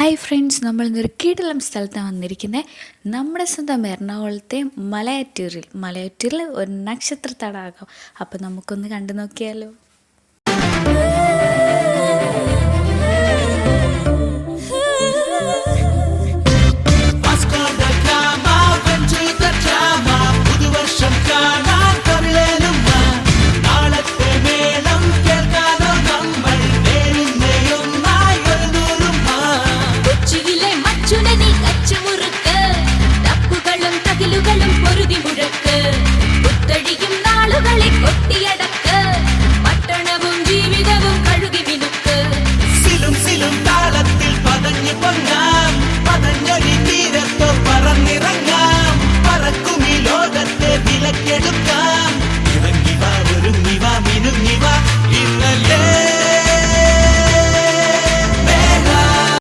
Hi friends, നമ്മൾ ഇന്നൊരു കിടിലം സ്ഥലത്താണ് വന്നിരിക്കുന്നത്. നമ്മുടെ സ്വന്തം എറണാകുളത്തെ മലയാറ്റൂരിൽ ഒരു നക്ഷത്ര തടാകം. അപ്പോൾ നമുക്കൊന്ന് കണ്ടു നോക്കിയാലോ.